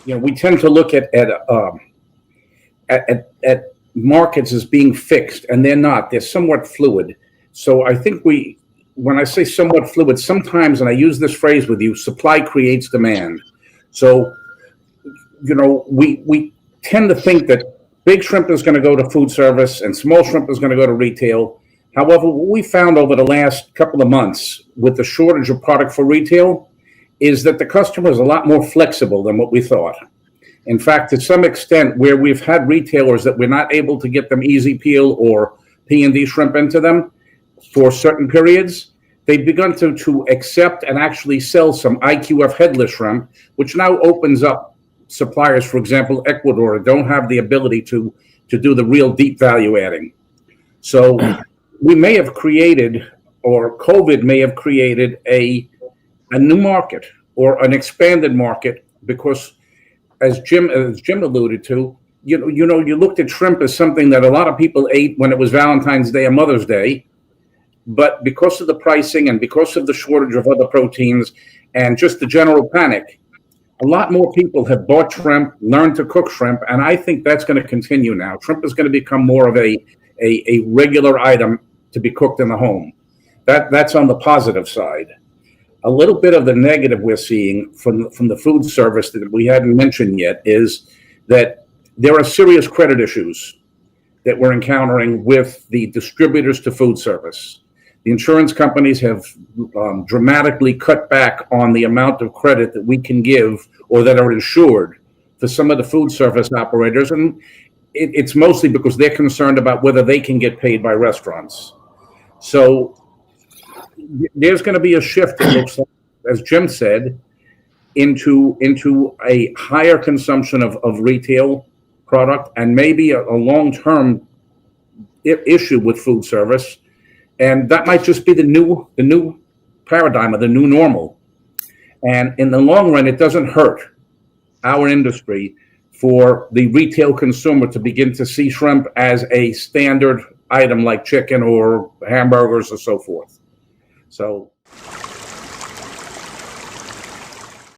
we tend to look at markets as being fixed, and they're not. They're somewhat fluid. So I think when I say somewhat fluid, sometimes, and I use this phrase with you, supply creates demand. So, we tend to think that big shrimp is going to go to food service and small shrimp is going to go to retail. However, what we found over the last couple of months with the shortage of product for retail is that the customer is a lot more flexible than what we thought. In fact, to some extent, where we've had retailers that we're not able to get them easy peel or P&D shrimp into them for certain periods, they've begun to accept and actually sell some IQF headless shrimp, which now opens up suppliers, for example, Ecuador, don't have the ability to do the real deep value adding. So we may have created, or COVID may have created a new market or an expanded market, because as Jim alluded to, you looked at shrimp as something that a lot of people ate when it was Valentine's Day and Mother's Day, but because of the pricing and because of the shortage of other proteins and just the general panic, a lot more people have bought shrimp, learned to cook shrimp, and I think that's going to continue now. Shrimp is going to become more of a regular item to be cooked in the home. That's on the positive side. A little bit of the negative we're seeing from the food service that we hadn't mentioned yet is that there are serious credit issues that we're encountering with the distributors to food service. The insurance companies have dramatically cut back on the amount of credit that we can give or that are insured for some of the food service operators. And it's mostly because they're concerned about whether they can get paid by restaurants. So there's going to be a shift, it looks like, as Jim said, into a higher consumption of retail product and maybe a long-term issue with food service. And that might just be the new paradigm or the new normal. And in the long run, it doesn't hurt our industry for the retail consumer to begin to see shrimp as a standard item like chicken or hamburgers or so forth. So